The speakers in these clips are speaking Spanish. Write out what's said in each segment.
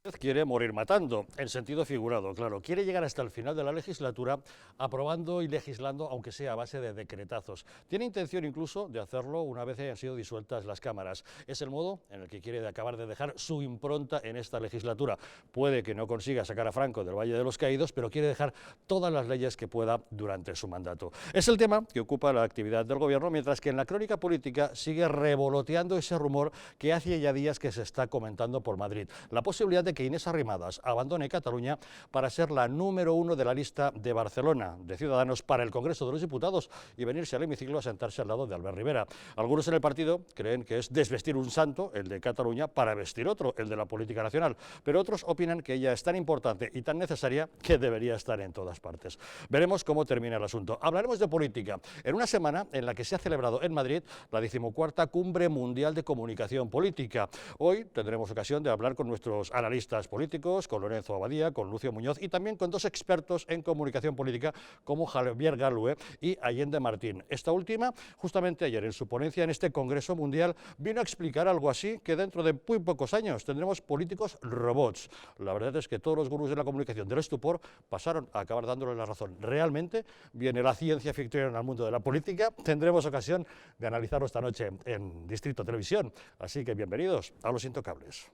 Quiere morir matando, en sentido figurado, claro. Quiere llegar hasta el final de la legislatura aprobando y legislando, aunque sea a base de decretazos. Tiene intención incluso de hacerlo una vez hayan sido disueltas las cámaras. Es el modo en el que quiere acabar de dejar su impronta en esta legislatura. Puede que no consiga sacar a Franco del Valle de los Caídos, pero quiere dejar todas las leyes que pueda durante su mandato. Es el tema que ocupa la actividad del gobierno, mientras que en la crónica política sigue revoloteando ese rumor que hace ya días que se está comentando por Madrid. La posibilidad de que Inés Arrimadas abandone Cataluña para ser la número 1 de la lista de Barcelona, de Ciudadanos, para el Congreso de los Diputados y venirse al hemiciclo a sentarse al lado de Albert Rivera. Algunos en el partido creen que es desvestir un santo, el de Cataluña, para vestir otro, el de la política nacional, pero otros opinan que ella es tan importante y tan necesaria que debería estar en todas partes. Veremos cómo termina el asunto. Hablaremos de política en una semana en la que se ha celebrado en Madrid la 14ª Cumbre Mundial de Comunicación Política. Hoy tendremos ocasión de hablar con nuestros analistas políticos, con Lorenzo Abadía, con Lucio Muñoz y también con dos expertos en comunicación política como Javier Galue y Allende Martín. Esta última, justamente ayer en su ponencia en este Congreso Mundial, vino a explicar algo así, que dentro de muy pocos años tendremos políticos robots. La verdad es que todos los gurús de la comunicación del estupor pasaron a acabar dándole la razón. Realmente viene la ciencia ficción al mundo de la política. Tendremos ocasión de analizarlo esta noche en Distrito Televisión. Así que bienvenidos a Los Intocables.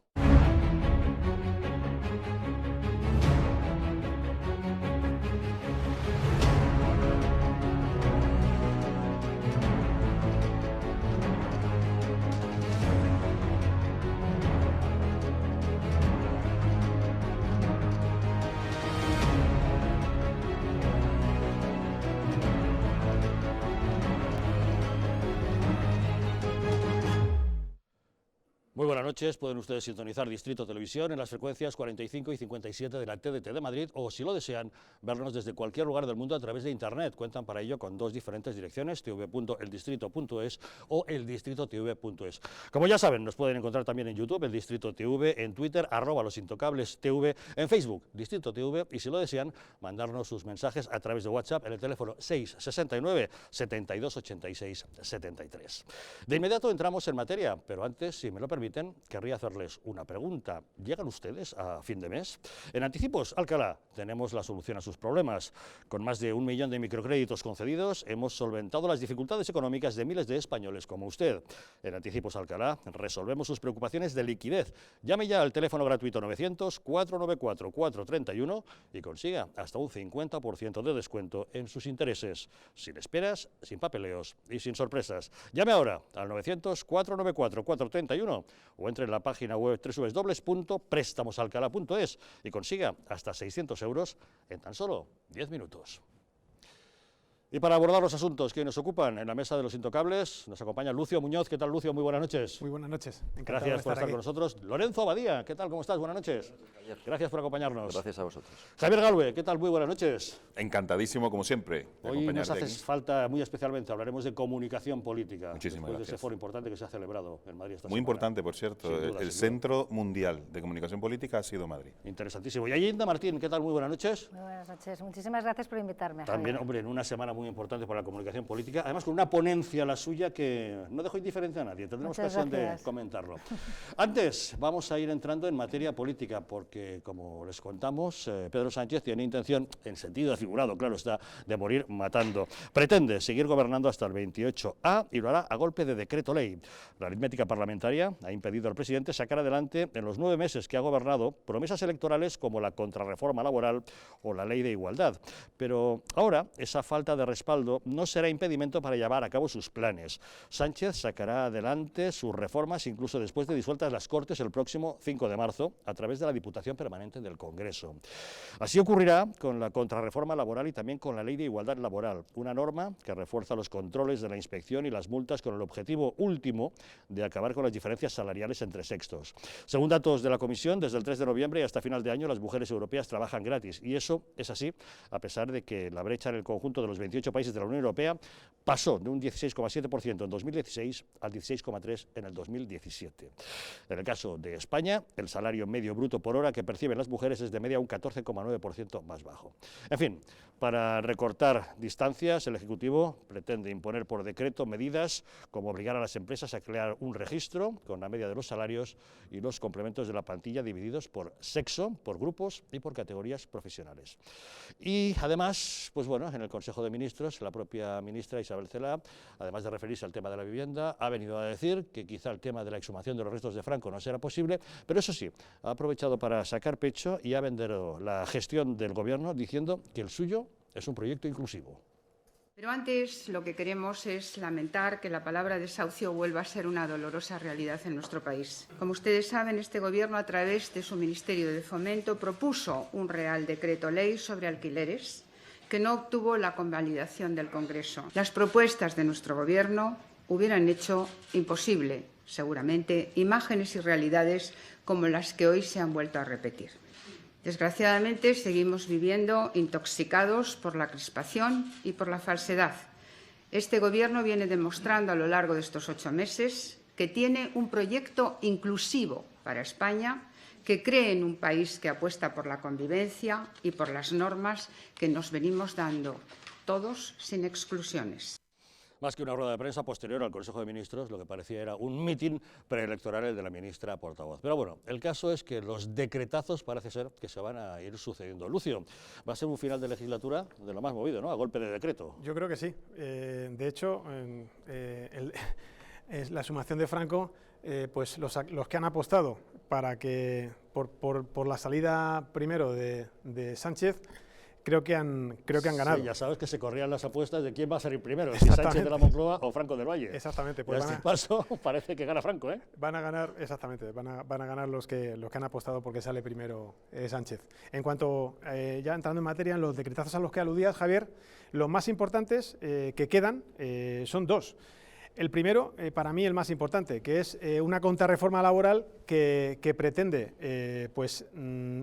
Muy buenas noches, pueden ustedes sintonizar Distrito Televisión en las frecuencias 45 y 57 de la TDT de Madrid o, si lo desean, vernos desde cualquier lugar del mundo a través de Internet. Cuentan para ello con dos diferentes direcciones, tv.eldistrito.es o eldistritotv.es. Como ya saben, nos pueden encontrar también en YouTube, el Distrito TV, en Twitter, @losintocablestv, en Facebook, Distrito TV, y si lo desean, mandarnos sus mensajes a través de WhatsApp en el teléfono 669 72 86 73. De inmediato entramos en materia, pero antes, si me lo permiten, querría hacerles una pregunta. ¿Llegan ustedes a fin de mes? En Anticipos Alcalá tenemos la solución a sus problemas. Con más de 1 millón de microcréditos concedidos, hemos solventado las dificultades económicas de miles de españoles como usted. En Anticipos Alcalá resolvemos sus preocupaciones de liquidez. Llame ya al teléfono gratuito 900-494-431 y consiga hasta un 50% de descuento en sus intereses. Sin esperas, sin papeleos y sin sorpresas. Llame ahora al 900-494-431 o entre en la página web www.préstamosalcalá.es y consiga hasta 600 euros en tan solo 10 minutos. Y para abordar los asuntos que nos ocupan en la mesa de Los Intocables, nos acompaña Lucio Muñoz. ¿Qué tal, Lucio? Muy buenas noches. Muy buenas noches. Gracias por estar con nosotros. Lorenzo Abadía, ¿qué tal? ¿Cómo estás? Buenas noches. Gracias por acompañarnos. Gracias a vosotros. Javier Galue, ¿qué tal? Muy buenas noches. Encantadísimo, como siempre, de Hoy nos hace aquí. falta muy especialmente, hablaremos de comunicación política. Muchísimas después de ese gracias. foro importante que se ha celebrado en Madrid esta Muy semana. importante, por cierto, Sin duda, el sin duda. Centro Mundial de Comunicación Política ha sido Madrid. Interesantísimo. Y Allende Martín, ¿qué tal? Muy buenas noches. Muy buenas noches. Muchísimas gracias por invitarme. También, Javier. hombre, en una semana muy importante para la comunicación política, además con una ponencia la suya que no dejó indiferente a nadie, tendremos Muchas ocasión de gracias. comentarlo. Antes, vamos a ir entrando en materia política, porque, como les contamos, Pedro Sánchez tiene intención, en sentido figurado, claro está, de morir matando. Pretende seguir gobernando hasta el 28A y lo hará a golpe de decreto ley. La aritmética parlamentaria ha impedido al presidente sacar adelante, en los 9 meses que ha gobernado, promesas electorales como la contrarreforma laboral o la ley de igualdad. Pero ahora, esa falta de respaldo no será impedimento para llevar a cabo sus planes. Sánchez sacará adelante sus reformas incluso después de disueltas las Cortes el próximo 5 de marzo a través de la Diputación Permanente del Congreso. Así ocurrirá con la contrarreforma laboral y también con la Ley de Igualdad Laboral, una norma que refuerza los controles de la inspección y las multas con el objetivo último de acabar con las diferencias salariales entre sexos. Según datos de la Comisión, desde el 3 de noviembre hasta final de año las mujeres europeas trabajan gratis y eso es así a pesar de que la brecha en el conjunto de los 28 18 países de la Unión Europea pasó de un 16,7% en 2016 al 16,3% en el 2017. En el caso de España, el salario medio bruto por hora que perciben las mujeres es de media un 14,9% más bajo. En fin, para recortar distancias, el Ejecutivo pretende imponer por decreto medidas como obligar a las empresas a crear un registro con la media de los salarios y los complementos de la plantilla divididos por sexo, por grupos y por categorías profesionales. Y además, pues bueno, en el Consejo de Ministros, la propia ministra Isabel Celaá, además de referirse al tema de la vivienda, ha venido a decir que quizá el tema de la exhumación de los restos de Franco no será posible, pero eso sí, ha aprovechado para sacar pecho y ha vendido la gestión del gobierno diciendo que el suyo es un proyecto inclusivo. Pero antes lo que queremos es lamentar que la palabra desahucio vuelva a ser una dolorosa realidad en nuestro país. Como ustedes saben, este Gobierno, a través de su Ministerio de Fomento, propuso un Real Decreto Ley sobre alquileres que no obtuvo la convalidación del Congreso. Las propuestas de nuestro Gobierno hubieran hecho imposible, seguramente, imágenes y realidades como las que hoy se han vuelto a repetir. Desgraciadamente, seguimos viviendo intoxicados por la crispación y por la falsedad. Este Gobierno viene demostrando a lo largo de estos 8 meses que tiene un proyecto inclusivo para España, que cree en un país que apuesta por la convivencia y por las normas que nos venimos dando, todos sin exclusiones. Más que una rueda de prensa posterior al Consejo de Ministros, lo que parecía era un mitin preelectoral el de la ministra portavoz. Pero bueno, el caso es que los decretazos parece ser que se van a ir sucediendo. Lucio, va a ser un final de legislatura de lo más movido, ¿no? A golpe de decreto. Yo creo que sí. De hecho, la exhumación de Franco, pues los que han apostado para que por la salida primero de Sánchez, creo que han ganado. Sí, ya sabes que se corrían las apuestas de quién va a salir primero, si Sánchez de la Moncloa o Franco del Valle. Exactamente. Pues este paso parece que gana Franco, ¿eh? Van a ganar, exactamente, van a ganar los que han apostado porque sale primero Sánchez. En cuanto, ya entrando en materia, en los decretazos a los que aludías, Javier, los más importantes que quedan son 2. El primero, para mí el más importante, que es una contrarreforma laboral que pretende,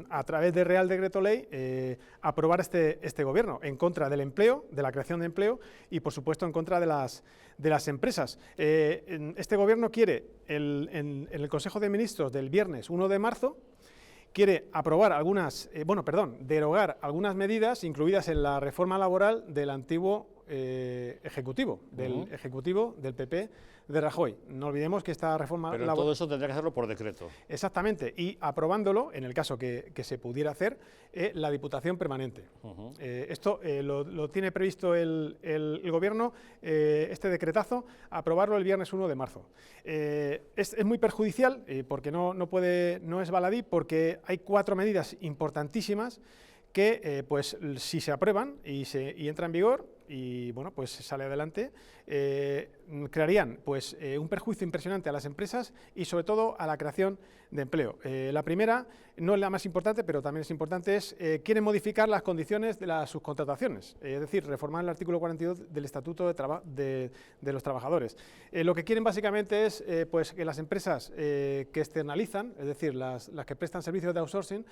a través de Real Decreto Ley, aprobar este Gobierno en contra del empleo, de la creación de empleo y, por supuesto, en contra de las empresas. Este Gobierno quiere, en el Consejo de Ministros del viernes 1 de marzo, quiere aprobar derogar algunas medidas incluidas en la reforma laboral del antiguo Ejecutivo, del Ejecutivo del PP de Rajoy. No olvidemos que esta reforma laboral... Pero todo eso tendría que hacerlo por decreto. Exactamente, y aprobándolo, en el caso que se pudiera hacer, la Diputación Permanente. Esto lo tiene previsto el Gobierno, este decretazo, aprobarlo el viernes 1 de marzo. Es muy perjudicial, porque no es baladí, porque hay 4 medidas importantísimas que, si se aprueban y entra en vigor y pues sale adelante, crearían un perjuicio impresionante a las empresas y sobre todo a la creación de empleo. La primera, no es la más importante, pero también es importante, quieren modificar las condiciones de las subcontrataciones, es decir, reformar el artículo 42 del Estatuto de los Trabajadores. Lo que quieren básicamente es que las empresas que externalizan, es decir, las que prestan servicios de outsourcing,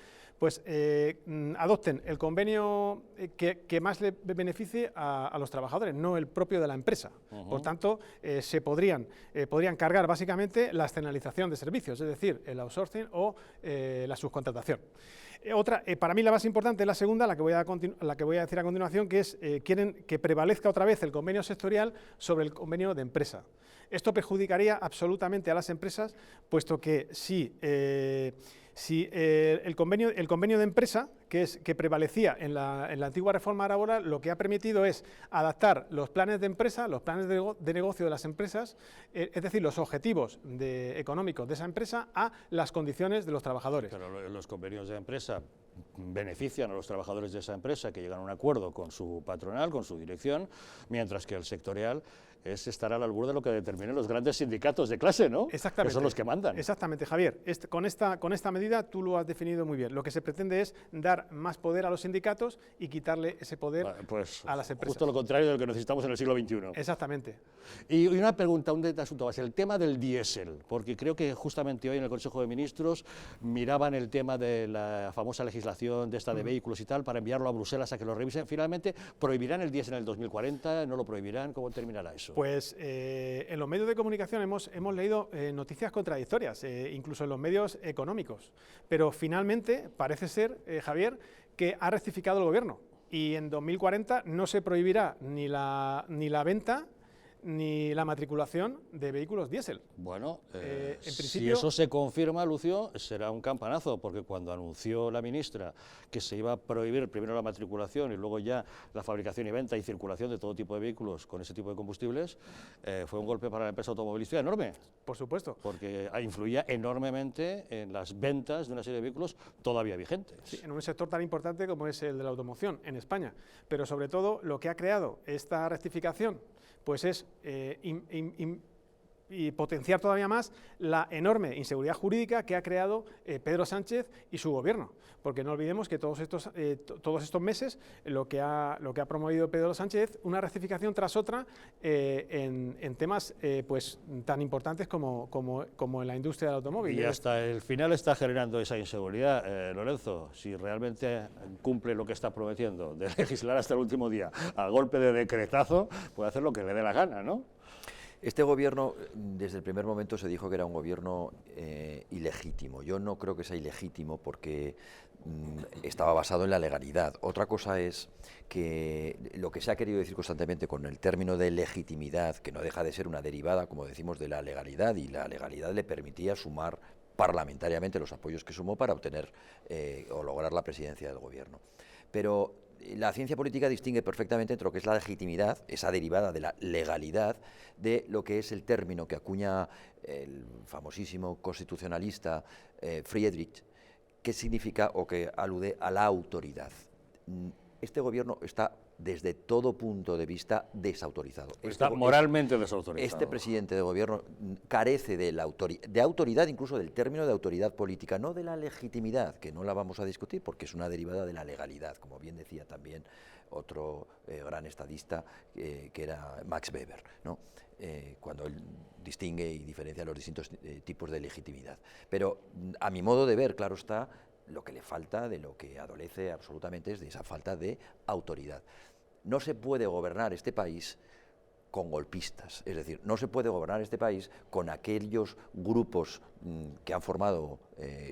adopten el convenio que más le beneficie a los trabajadores, no el propio de la empresa. Por tanto, podrían cargar básicamente la externalización de servicios, es decir, el outsourcing o la subcontratación. Otra, para mí la más importante es la segunda, la que voy a decir a continuación, que es quieren que prevalezca otra vez el convenio sectorial sobre el convenio de empresa. Esto perjudicaría absolutamente a las empresas, puesto que si el convenio de empresa, que prevalecía en la antigua reforma laboral, lo que ha permitido es adaptar los planes de empresa, los planes de negocio de las empresas, es decir, los objetivos económicos de esa empresa a las condiciones de los trabajadores. Pero los convenios de empresa benefician a los trabajadores de esa empresa que llegan a un acuerdo con su patronal, con su dirección, mientras que el sectorial es estar al albur de lo que determinen los grandes sindicatos de clase, ¿no? Exactamente. Que son los que mandan. Exactamente, Javier. Con esta medida tú lo has definido muy bien. Lo que se pretende es dar más poder a los sindicatos y quitarle ese poder a las empresas. Justo lo contrario de lo que necesitamos en el siglo XXI. Exactamente. Y una pregunta, un asunto más, el tema del diésel, porque creo que justamente hoy en el Consejo de Ministros miraban el tema de la famosa legislación legislación de esta de vehículos y tal para enviarlo a Bruselas a que lo revisen. Finalmente, ¿prohibirán el diésel en el 2040? ¿No lo prohibirán? ¿Cómo terminará eso? Pues en los medios de comunicación hemos leído noticias contradictorias, incluso en los medios económicos. Pero finalmente parece ser, Javier, que ha rectificado el Gobierno y en 2040 no se prohibirá ni la venta ni la matriculación de vehículos diésel. Bueno, en si principio, eso se confirma, Lucio, será un campanazo, porque cuando anunció la ministra que se iba a prohibir primero la matriculación y luego ya la fabricación y venta y circulación de todo tipo de vehículos con ese tipo de combustibles, fue un golpe para la empresa automovilística enorme, por supuesto. porque influía enormemente en las ventas de una serie de vehículos todavía vigentes. Sí, en un sector tan importante como es el de la automoción en España. Pero sobre todo lo que ha creado esta rectificación pues es y potenciar todavía más la enorme inseguridad jurídica que ha creado Pedro Sánchez y su gobierno, porque no olvidemos que todos estos meses lo que ha promovido Pedro Sánchez, una rectificación tras otra en temas pues tan importantes como en la industria del automóvil. Y hasta el final está generando esa inseguridad, Lorenzo, si realmente cumple lo que está prometiendo de legislar hasta el último día a golpe de decretazo, puede hacer lo que le dé la gana, ¿no? Este gobierno, desde el primer momento se dijo que era un gobierno ilegítimo. Yo no creo que sea ilegítimo porque estaba basado en la legalidad. Otra cosa es que lo que se ha querido decir constantemente con el término de legitimidad, que no deja de ser una derivada, como decimos, de la legalidad, y la legalidad le permitía sumar parlamentariamente los apoyos que sumó para obtener o lograr la presidencia del gobierno. Pero la ciencia política distingue perfectamente entre lo que es la legitimidad, esa derivada de la legalidad, de lo que es el término que acuña el famosísimo constitucionalista Friedrich, que significa o que alude a la autoridad. Este gobierno está desde todo punto de vista desautorizado. Está moralmente desautorizado. Este presidente de gobierno carece de autoridad, incluso del término de autoridad política, no de la legitimidad, que no la vamos a discutir porque es una derivada de la legalidad, como bien decía también otro gran estadista que era Max Weber, ¿no? Cuando él distingue y diferencia los distintos tipos de legitimidad. Pero a mi modo de ver, claro está, lo que le falta, de lo que adolece absolutamente, es de esa falta de autoridad. No se puede gobernar este país con golpistas, es decir, no se puede gobernar este país con aquellos grupos que han formado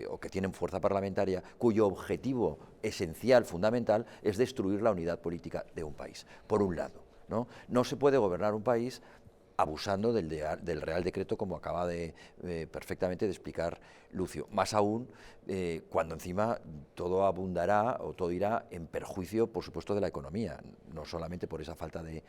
o que tienen fuerza parlamentaria, cuyo objetivo esencial, fundamental, es destruir la unidad política de un país, por un lado, ¿no? No se puede gobernar un país abusando del Real Decreto, como acaba de perfectamente de explicar Lucio. Más aún cuando encima todo abundará o todo irá en perjuicio, por supuesto, de la economía, no solamente por esa falta de,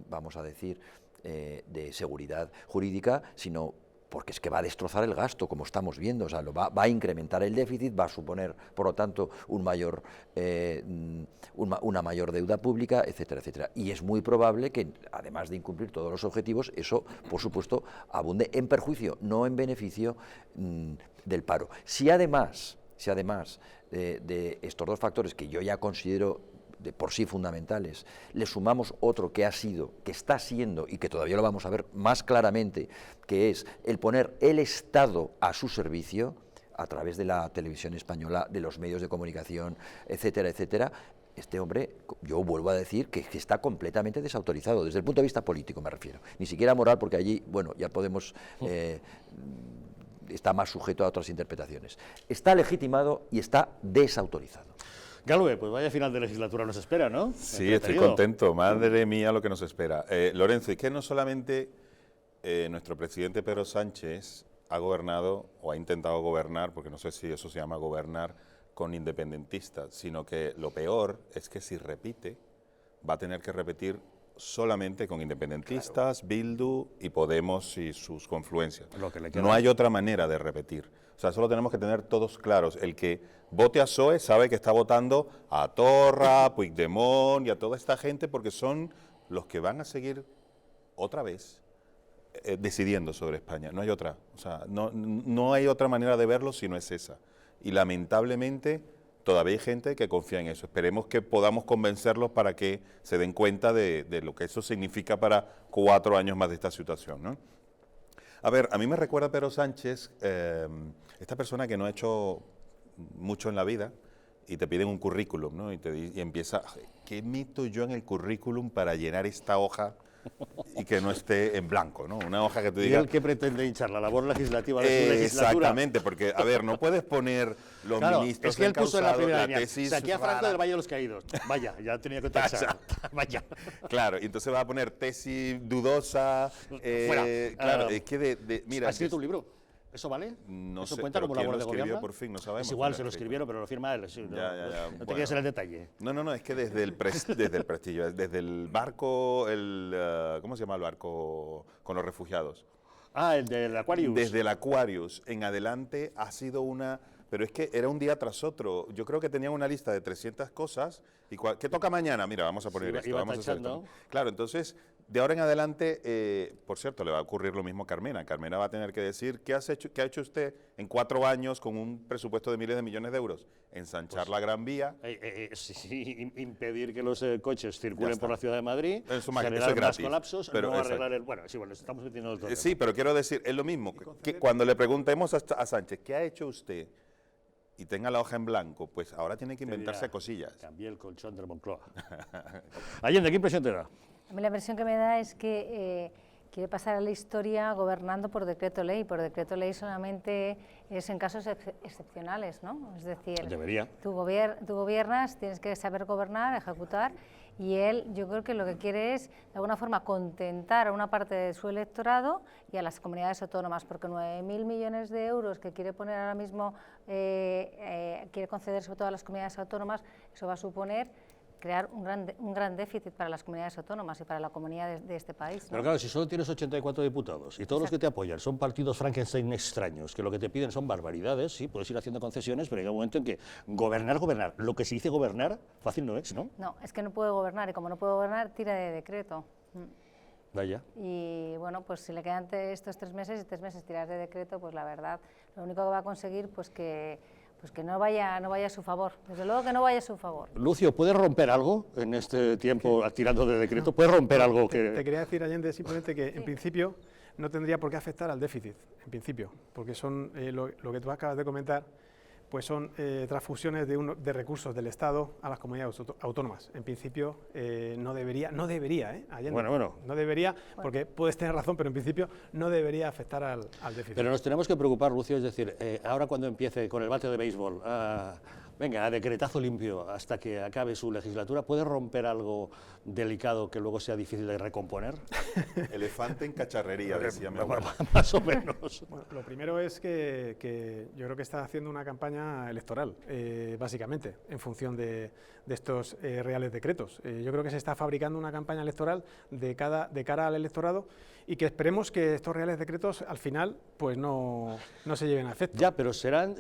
vamos a decir, de seguridad jurídica, sino porque es que va a destrozar el gasto, como estamos viendo, o sea, va a incrementar el déficit, va a suponer, por lo tanto, una mayor deuda pública, etcétera, etcétera. Y es muy probable que, además de incumplir todos los objetivos, eso, por supuesto, abunde en perjuicio, no en beneficio del paro. Si además de estos dos factores que yo ya considero de por sí fundamentales, le sumamos otro que está siendo y que todavía lo vamos a ver más claramente, que es el poner el Estado a su servicio a través de la televisión española, de los medios de comunicación, etcétera, etcétera. Este hombre, yo vuelvo a decir que está completamente desautorizado, desde el punto de vista político me refiero, ni siquiera moral, porque allí, bueno, ya podemos... está más sujeto a otras interpretaciones. Está legitimado y está desautorizado. Galve, pues vaya final de legislatura nos espera, ¿no? Sí, estoy contento. Madre mía lo que nos espera. Lorenzo, y que no solamente nuestro presidente Pedro Sánchez ha gobernado o ha intentado gobernar, porque no sé si eso se llama gobernar con independentistas, sino que lo peor es que si repite, va a tener que repetir solamente con independentistas, claro, Bildu y Podemos y sus confluencias. No hay otra manera de repetir. O sea, solo tenemos que tener todos claros. El que vote a PSOE sabe que está votando a Torra, a Puigdemont y a toda esta gente, porque son los que van a seguir otra vez decidiendo sobre España. No hay otra. O sea, no hay otra manera de verlo si no es esa. Y lamentablemente todavía hay gente que confía en eso. Esperemos que podamos convencerlos para que se den cuenta de lo que eso significa para 4 años más de esta situación, ¿no? A ver, a mí me recuerda Pedro Sánchez, esta persona que no ha hecho mucho en la vida y te piden un currículum, ¿no? Y empieza, ¿qué meto yo en el currículum para llenar esta hoja y que no esté en blanco, ¿no? Una hoja que te ¿Y diga... él qué pretende hinchar? ¿La labor legislativa de su legislatura? Exactamente, porque, a ver, no puedes poner los Claro, ministros es que él puso en la primera línea, tesis saqué a Franco rara. del Valle de los Caídos. Vaya, ya tenía que tachar. Vaya. Claro, y entonces va a poner tesis dudosa. Fuera. Claro, es que mira... ¿Ha escrito un libro? ¿Eso vale? No ¿Eso sé, cuenta pero como ¿quién labor lo de escribió gobierno? por fin? No sabemos Es igual, quién se lo lo escribió. escribieron, pero lo firma él. Sí, no, Ya, no te bueno. quedes en el detalle. No, es que desde el prestigio, desde el barco, ¿cómo se llama el barco con los refugiados? Ah, el del Aquarius. Desde el Aquarius en adelante ha sido una... Pero es que era un día tras otro. Yo creo que tenían una lista de 300 cosas. Y ¿qué toca mañana? Mira, vamos a poner Sí, esto, iba vamos a hacer tachando. esto. Claro, entonces, de ahora en adelante, por cierto, le va a ocurrir lo mismo a Carmena. Carmena va a tener que decir, ¿qué ha hecho usted en 4 años con un presupuesto de miles de millones de euros? Ensanchar la Gran Vía. Sí, impedir que los coches circulen está. por la ciudad de Madrid, Eso generar es más gratis, colapsos, pero no exacto. arreglar el... Bueno, sí, bueno, estamos metiendo en el Sí, pero quiero decir, es lo mismo. Que cuando le preguntemos a Sánchez, ¿qué ha hecho usted? Y tenga la hoja en blanco, pues ahora tiene que inventarse cosillas. Cambié el colchón del Moncloa. Allende, ¿qué impresión te da? A mí la impresión que me da es que quiere pasar a la historia gobernando por decreto ley. Por decreto ley solamente es en casos excepcionales, ¿no? Es decir, Debería. tú gobiernas, tienes que saber gobernar, ejecutar, y él, yo creo que lo que quiere es, de alguna forma, contentar a una parte de su electorado y a las comunidades autónomas, porque 9.000 millones de euros que quiere poner ahora mismo, quiere conceder sobre todo a las comunidades autónomas, eso va a suponer crear un gran déficit para las comunidades autónomas y para la comunidad de este país, ¿no? Pero claro, si solo tienes 84 diputados y todos los que te apoyan son partidos Frankenstein extraños, que lo que te piden son barbaridades, sí, puedes ir haciendo concesiones, pero llega un momento en que gobernar, lo que se dice gobernar, fácil no es, ¿no? No, es que no puede gobernar, y como no puede gobernar, tira de decreto. Vaya. Y bueno, pues si le quedan estos 3 meses y 3 meses tirar de decreto, pues la verdad, lo único que va a conseguir, pues que no vaya a su favor. Desde luego que no vaya a su favor. Lucio, ¿puedes romper algo en este tiempo tirando de decreto? ¿Puedes romper algo que...? Te quería decir, Allende, simplemente que en principio no tendría por qué afectar al déficit, en principio, porque son lo que tú acabas de comentar, pues son transfusiones de recursos del Estado a las comunidades autónomas. En principio no debería, Allende, Bueno. no debería, porque puedes tener razón, pero en principio no debería afectar al déficit. Pero nos tenemos que preocupar, Lucio, es decir, ahora cuando empiece con el bate de béisbol, venga, a decretazo limpio hasta que acabe su legislatura, ¿puede romper algo delicado que luego sea difícil de recomponer? Elefante en cacharrería, decía mi abuelo. Más o menos. Bueno, lo primero es que yo creo que está haciendo una campaña electoral, básicamente, en función de estos reales decretos. Yo creo que se está fabricando una campaña electoral de cara al electorado, y que esperemos que estos reales decretos al final pues no se lleven a efecto. Ya, pero serán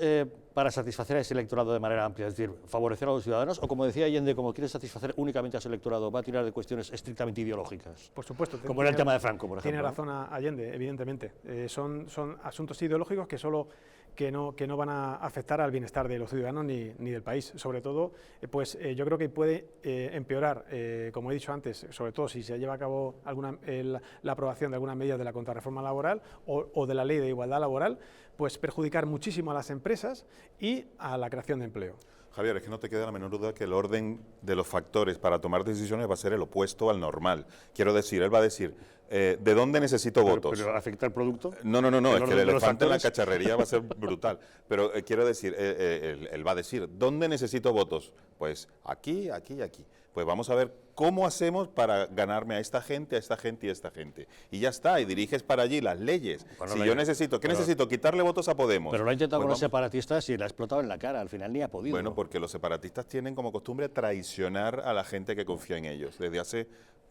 para satisfacer a ese electorado de manera amplia, es decir, favorecer a los ciudadanos, o como decía Allende, como quiere satisfacer únicamente a ese electorado, va a tirar de cuestiones estrictamente ideológicas. Por supuesto. Como era el tema de Franco, por ejemplo. Tiene razón Allende, evidentemente. Son asuntos ideológicos que no van a afectar al bienestar de los ciudadanos ni del país. Sobre todo, yo creo que puede empeorar, como he dicho antes, sobre todo si se lleva a cabo la aprobación de algunas medidas de la contrarreforma laboral o de la ley de igualdad laboral, pues perjudicar muchísimo a las empresas y a la creación de empleo. Javier, es que no te queda la menor duda que el orden de los factores para tomar decisiones va a ser el opuesto al normal. Quiero decir, él va a decir, ¿de dónde necesito votos? ¿Pero afecta el producto? No, es que el orden de los elefante en la factores? cacharrería va a ser brutal. Pero quiero decir, él va a decir, ¿dónde necesito votos? Pues aquí, aquí y aquí. Pues vamos a ver cómo hacemos para ganarme a esta gente, a esta gente y a esta gente. Y ya está, y diriges para allí las leyes. Bueno, Si yo necesito, ¿qué necesito? Quitarle votos a Podemos. Pero lo ha intentado Pues con los vamos. separatistas y le ha explotado en la cara, al final ni ha podido. Bueno, porque los separatistas tienen como costumbre traicionar a la gente que confía en ellos desde hace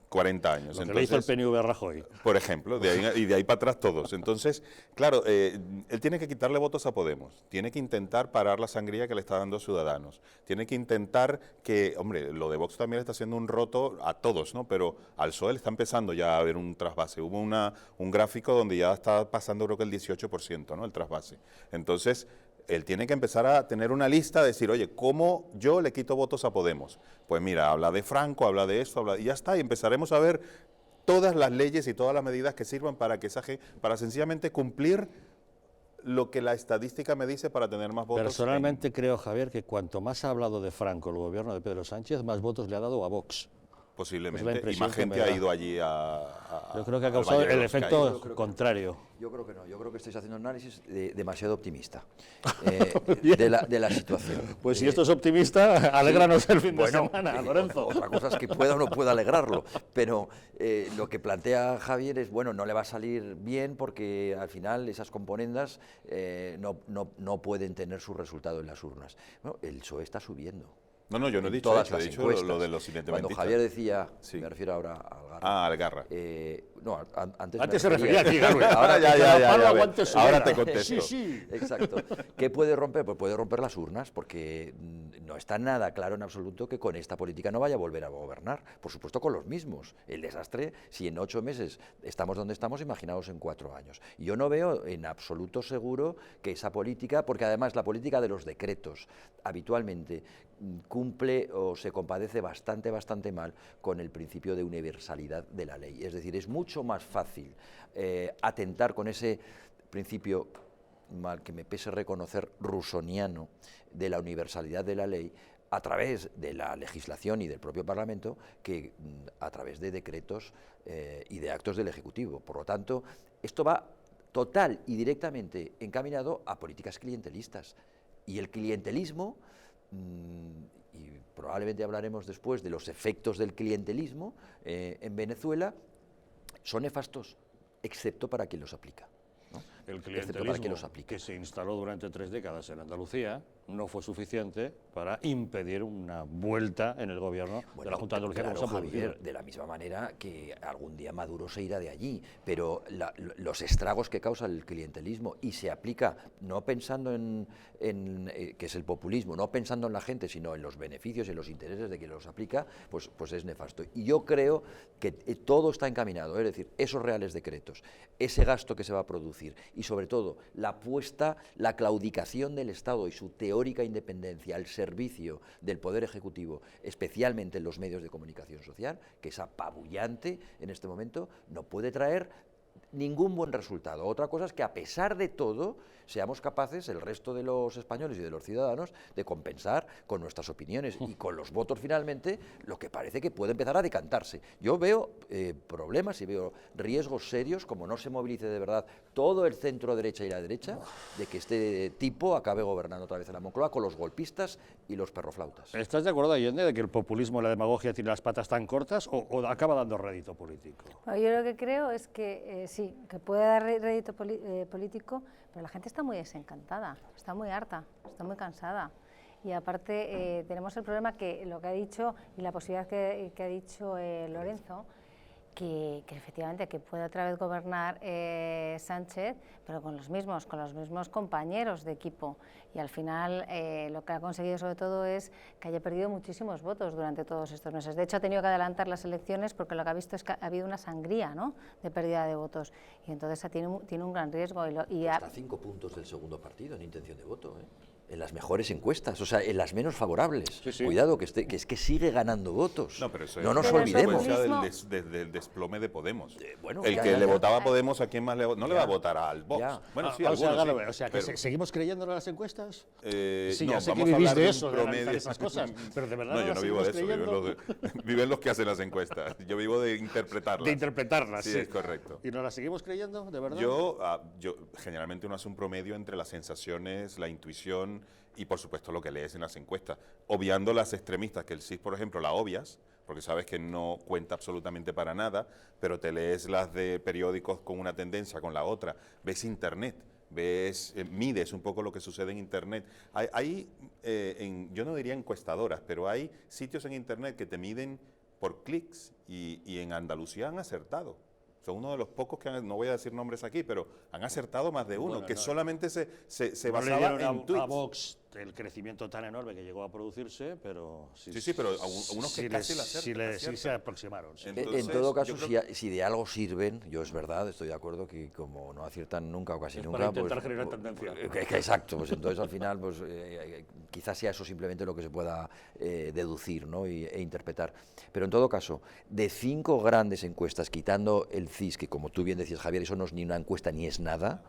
40 años. Lo que le hizo el PNV a Rajoy. Por ejemplo, y de ahí para atrás todos. Entonces, claro, él tiene que quitarle votos a Podemos, tiene que intentar parar la sangría que le está dando a Ciudadanos, tiene que intentar que, hombre, lo de Vox también está haciendo un roto a todos, ¿no? Pero al PSOE le está empezando ya a haber un trasvase. Hubo un gráfico donde ya está pasando creo que el 18%, ¿no? El trasvase. Entonces, él tiene que empezar a tener una lista, de decir, oye, ¿cómo yo le quito votos a Podemos? Pues mira, habla de Franco, habla de esto, y ya está, y empezaremos a ver todas las leyes y todas las medidas que sirvan para que para sencillamente cumplir lo que la estadística me dice para tener más votos. Personalmente creo, Javier, que cuanto más ha hablado de Franco el gobierno de Pedro Sánchez, más votos le ha dado a Vox. Posiblemente, Es la y impresión más que gente me ha da. ido allí Yo creo que ha al causado Valle de el los efecto Caídos. contrario. Yo creo que no, yo creo que estáis haciendo un análisis demasiado optimista Bien. de la situación. Pues si esto es optimista, alégranos el fin de Bueno, semana, Lorenzo. otra cosa es que pueda o no pueda alegrarlo, pero lo que plantea Javier es, bueno, no le va a salir bien porque al final esas componendas no pueden tener su resultado en las urnas. Bueno, el PSOE está subiendo. No, yo no he En dicho todas eso, he las dicho encuestas. lo de los independentistas. Cuando Javier decía, Sí. me refiero ahora a Algarra. Ah, Algarra. No, antes Antes se refería a ti, Garwe. Ahora ya, Pablo ya, aguante su ahora guerra. te contesto. Sí, sí. Exacto. ¿Qué puede romper? Pues puede romper las urnas, porque no está nada claro en absoluto que con esta política no vaya a volver a gobernar. Por supuesto, con los mismos. El desastre, si en 8 meses estamos donde estamos, imaginaos en 4 años. Y yo no veo en absoluto seguro que esa política, porque además la política de los decretos habitualmente cumple o se compadece bastante mal con el principio de universalidad de la ley. Es decir, es mucho más fácil atentar con ese principio, mal que me pese reconocer, rusoniano, de la universalidad de la ley a través de la legislación y del propio Parlamento que a través de decretos y de actos del Ejecutivo. Por lo tanto, esto va total y directamente encaminado a políticas clientelistas. Y el clientelismo, y probablemente hablaremos después de los efectos del clientelismo en Venezuela, son nefastos, excepto para quien los aplica. ¿no? El Excepto para quien los clientelismo aplica. que se instaló durante 3 décadas en Andalucía no fue suficiente para impedir una vuelta en el gobierno de la Junta de Andalucía. Claro, como se ha producido. Javier, de la misma manera que algún día Maduro se irá de allí, pero los estragos que causa el clientelismo y se aplica no pensando en que es el populismo, no pensando en la gente, sino en los beneficios y en los intereses de quien los aplica, pues es nefasto. Y yo creo que todo está encaminado, es decir, esos reales decretos, ese gasto que se va a producir y sobre todo la claudicación del Estado y su teórica independencia al servicio del Poder Ejecutivo, especialmente en los medios de comunicación social, que es apabullante en este momento, no puede traer ningún buen resultado. Otra cosa es que a pesar de todo seamos capaces, el resto de los españoles y de los ciudadanos, de compensar con nuestras opiniones y con los votos finalmente lo que parece que puede empezar a decantarse. Yo veo problemas y veo riesgos serios, como no se movilice de verdad todo el centro derecha y la derecha, de que este tipo acabe gobernando otra vez en la Moncloa con los golpistas y los perroflautas. ¿Estás de acuerdo, Allende, de que el populismo y la demagogia tienen las patas tan cortas o acaba dando rédito político? Bueno, yo lo que creo es que sí, que puede dar rédito político, pero la gente está muy desencantada, está muy harta, está muy cansada. Y aparte tenemos el problema que lo que ha dicho y la posibilidad que ha dicho Lorenzo, que efectivamente que puede otra vez gobernar Sánchez, pero con los mismos compañeros de equipo. Y al final lo que ha conseguido sobre todo es que haya perdido muchísimos votos durante todos estos meses. De hecho, ha tenido que adelantar las elecciones porque lo que ha visto es que ha habido una sangría, ¿no?, de pérdida de votos. Y entonces tiene un gran riesgo. Está a 5 puntos del segundo partido en intención de voto, en las mejores encuestas, o sea, en las menos favorables. Sí, sí. Cuidado, que es que sigue ganando votos. No, pero eso no es nos Pero olvidemos. consecuencia del desplome de Podemos. Bueno, el ya, que ya, le ya. votaba a Podemos, ¿a quién más le no le va a votar al Vox? Ya. Bueno, sí, o sea, algunos, Garwe, o sea, que pero- seguimos creyéndole a las encuestas. Sí, no, ya sé que vamos a vivís hablar de un eso, de analizar promedio. esas cosas, pero de verdad No, yo las no vivo de eso, seguimos viven los que hacen las encuestas. Yo vivo de interpretarlas. de interpretarlas. Sí, es correcto. ¿Y nos las seguimos creyendo, de verdad? Yo generalmente uno hace un promedio entre las sensaciones, la intuición y por supuesto lo que lees en las encuestas, obviando las extremistas, que el CIS, por ejemplo, la obvias, porque sabes que no cuenta absolutamente para nada, pero te lees las de periódicos con una tendencia, con la otra, ves internet, mides un poco lo que sucede en internet. Yo no diría encuestadoras, pero hay sitios en internet que te miden por clics y en Andalucía han acertado. Son uno de los pocos que no voy a decir nombres aquí, pero han acertado más de uno, Bueno, que no. solamente se No basaba le dieron en a tweets. Vox el crecimiento tan enorme que llegó a producirse, pero Sí, pero a unos que casi la acertan, sí se aproximaron. Sí. Entonces, En todo caso, yo creo si de algo sirven, yo es verdad, estoy de acuerdo que como no aciertan nunca o casi Es nunca, para intentar generar tendencia. Exacto, pues entonces al final pues quizás sea eso simplemente lo que se pueda deducir, ¿no?, e interpretar. Pero en todo caso, de 5 grandes encuestas, quitando el CIS, que como tú bien decías, Javier, eso no es ni una encuesta ni es nada,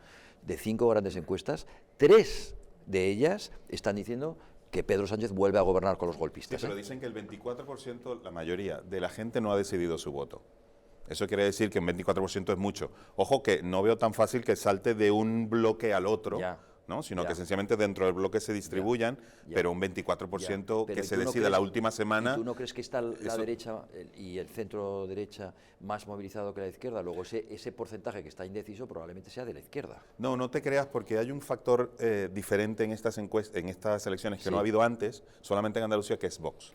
de 5 grandes encuestas, 3 de ellas están diciendo que Pedro Sánchez vuelve a gobernar con los golpistas. Sí, pero dicen que el 24%, la mayoría de la gente no ha decidido su voto. Eso quiere decir que un 24% es mucho. Ojo que no veo tan fácil que salte de un bloque al otro, ¿no? Sino que sencillamente dentro del bloque se distribuyan, pero un 24% que se decida la última semana... ¿Y tú no crees que está la derecha y el centro derecha más movilizado que la izquierda? Luego ese porcentaje que está indeciso probablemente sea de la izquierda. No, no te creas, porque hay un factor diferente en estas elecciones que no ha habido antes, solamente en Andalucía, que es Vox.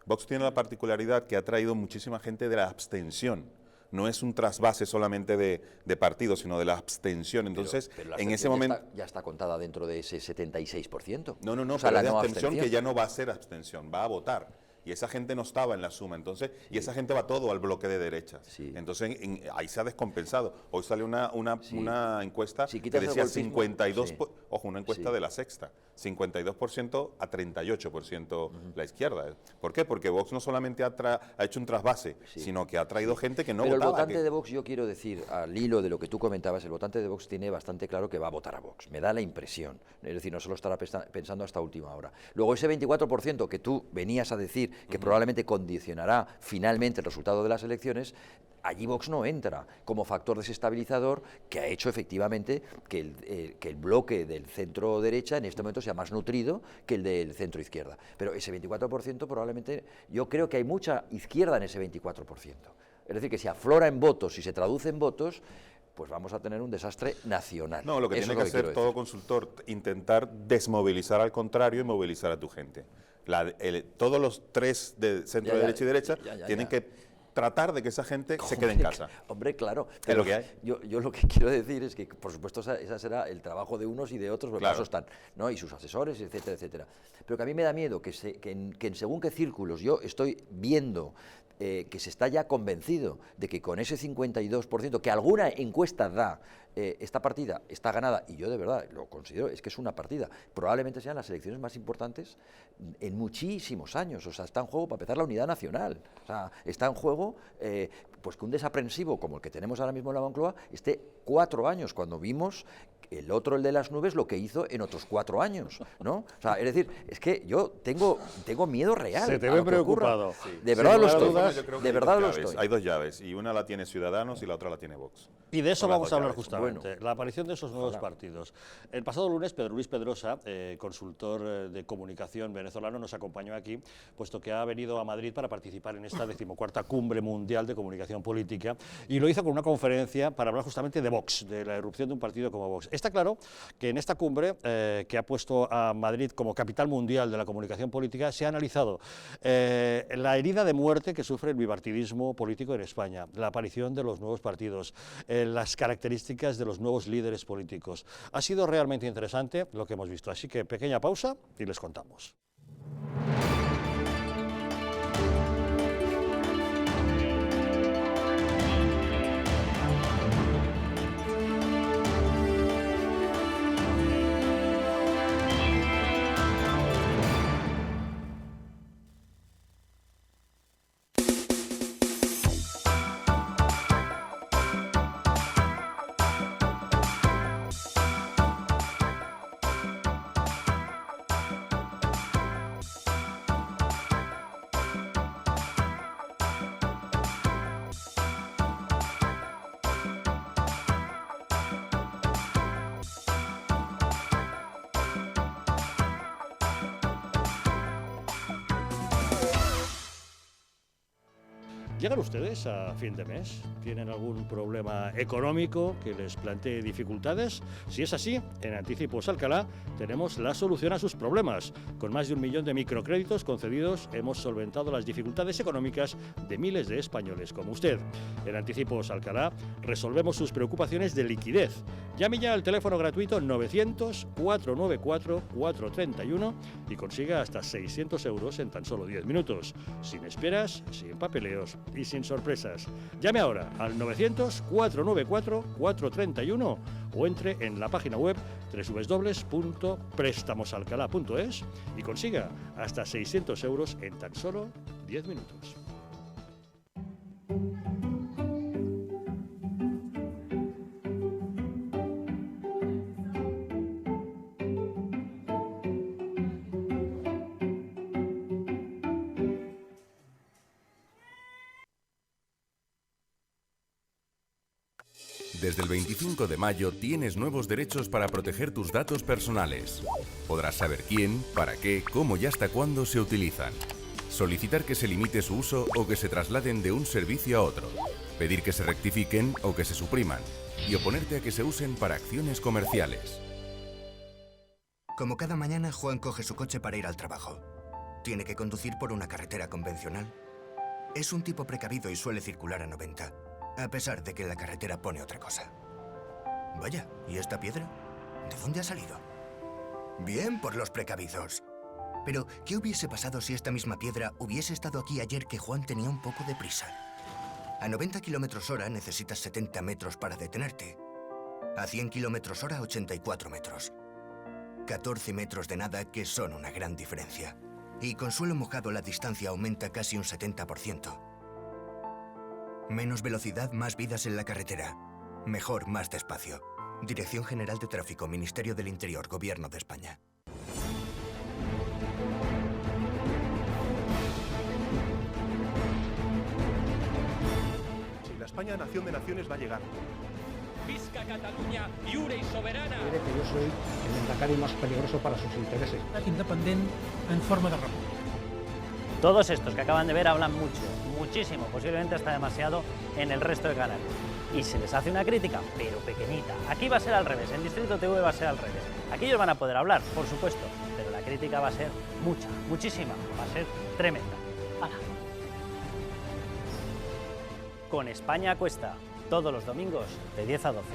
Vox tiene la particularidad que ha traído muchísima gente de la abstención. No es un trasvase solamente de partidos, sino de la abstención. Entonces, pero la en ese momento... ya está contada dentro de ese 76%. No, o sea, pero la de no abstención que ya no va a ser abstención, va a votar. Y esa gente no estaba en la suma, entonces, y esa gente va todo al bloque de derechas. Entonces, ahí se ha descompensado. Hoy salió una encuesta que decía 52, ojo, una encuesta de La Sexta, 52% a 38% la izquierda. ¿Por qué? Porque Vox no solamente ha hecho un trasvase, sino que ha traído gente que no Pero votaba. El votante de Vox, yo quiero decir, al hilo de lo que tú comentabas, el votante de Vox tiene bastante claro que va a votar a Vox. Me da la impresión. Es decir, no se lo estará pensando hasta última hora. Luego, ese 24% que tú venías a decir que probablemente condicionará finalmente el resultado de las elecciones, allí Vox no entra como factor desestabilizador que ha hecho efectivamente que el bloque del centro derecha en este momento sea más nutrido que el del centro izquierda. Pero ese 24% probablemente, yo creo que hay mucha izquierda en ese 24%. Es decir, que si aflora en votos, si se traduce en votos, pues vamos a tener un desastre nacional. No, lo que tiene que hacer todo consultor, intentar desmovilizar al contrario y movilizar a tu gente. Todos los 3 de centro, derecha y derecha tienen que tratar de que esa gente se quede en casa. Hombre, claro. Es lo que hay. Yo lo que quiero decir es que, por supuesto, ese será el trabajo de unos y de otros, porque claro, están, ¿no? Y sus asesores, etcétera, etcétera. Pero que a mí me da miedo que en según qué círculos yo estoy viendo que se está ya convencido de que con ese 52% que alguna encuesta da, esta partida está ganada, y yo de verdad lo considero, es que es una partida, probablemente sean las elecciones más importantes en muchísimos años. O sea, está en juego, para empezar, la unidad nacional. O sea, está en juego pues que un desaprensivo como el que tenemos ahora mismo en la Moncloa esté 4 años, cuando vimos el otro, el de las nubes, lo que hizo en otros 4 años, ¿no? O sea, es decir, es que yo tengo miedo real. Se te ve preocupado. Sí. De verdad lo estoy. De verdad lo estoy. Hay 2 llaves, y una la tiene Ciudadanos y la otra la tiene Vox. Y de eso vamos a hablar justamente, bueno, la aparición de esos nuevos partidos. El pasado lunes, Pedro Luis Pedrosa, consultor de comunicación venezolano, nos acompañó aquí, puesto que ha venido a Madrid para participar en esta 14ª Cumbre Mundial de Comunicación Política, y lo hizo con una conferencia para hablar justamente de Vox, de la irrupción de un partido como Vox. Está claro que en esta cumbre, que ha puesto a Madrid como capital mundial de la comunicación política, se ha analizado la herida de muerte que sufre el bipartidismo político en España, la aparición de los nuevos partidos, las características de los nuevos líderes políticos. Ha sido realmente interesante lo que hemos visto, así que pequeña pausa y les contamos. ¿Llegan ustedes a fin de mes? ¿Tienen algún problema económico que les plantee dificultades? Si es así, en Anticipos Alcalá tenemos la solución a sus problemas. Con más de 1 millón de microcréditos concedidos, hemos solventado las dificultades económicas de miles de españoles como usted. En Anticipos Alcalá resolvemos sus preocupaciones de liquidez. Llame ya al teléfono gratuito 900-494-431 y consiga hasta 600 euros en tan solo 10 minutos. Sin esperas, sin papeleos y sin sorpresas. Llame ahora al 900-494-431 o entre en la página web www.prestamosalcalá.es y consiga hasta 600 euros en tan solo 10 minutos. Desde el 25 de mayo tienes nuevos derechos para proteger tus datos personales. Podrás saber quién, para qué, cómo y hasta cuándo se utilizan. Solicitar que se limite su uso o que se trasladen de un servicio a otro. Pedir que se rectifiquen o que se supriman. Y oponerte a que se usen para acciones comerciales. Como cada mañana, Juan coge su coche para ir al trabajo. Tiene que conducir por una carretera convencional. Es un tipo precavido y suele circular a 90, a pesar de que la carretera pone otra cosa. Vaya, ¿y esta piedra? ¿De dónde ha salido? Bien por los precavidos. Pero, ¿qué hubiese pasado si esta misma piedra hubiese estado aquí ayer que Juan tenía un poco de prisa? A 90 km/h necesitas 70 metros para detenerte. A 100 km/h, 84 metros. 14 metros de nada que son una gran diferencia. Y con suelo mojado la distancia aumenta casi un 70%. Menos velocidad, más vidas en la carretera. Mejor, más despacio. Dirección General de Tráfico, Ministerio del Interior, Gobierno de España. Si la España nación de naciones va a llegar. Visca Catalunya, lliure y soberana. Cree que yo soy el endacari más peligroso para sus intereses. Independent en forma de república. Todos estos que acaban de ver hablan mucho, muchísimo, posiblemente hasta demasiado en el resto de canales. Y se les hace una crítica, pero pequeñita. Aquí va a ser al revés, en Distrito TV va a ser al revés. Aquí ellos van a poder hablar, por supuesto, pero la crítica va a ser mucha, muchísima, va a ser tremenda. ¡Hala! Con España a Cuesta, todos los domingos de 10 a 12.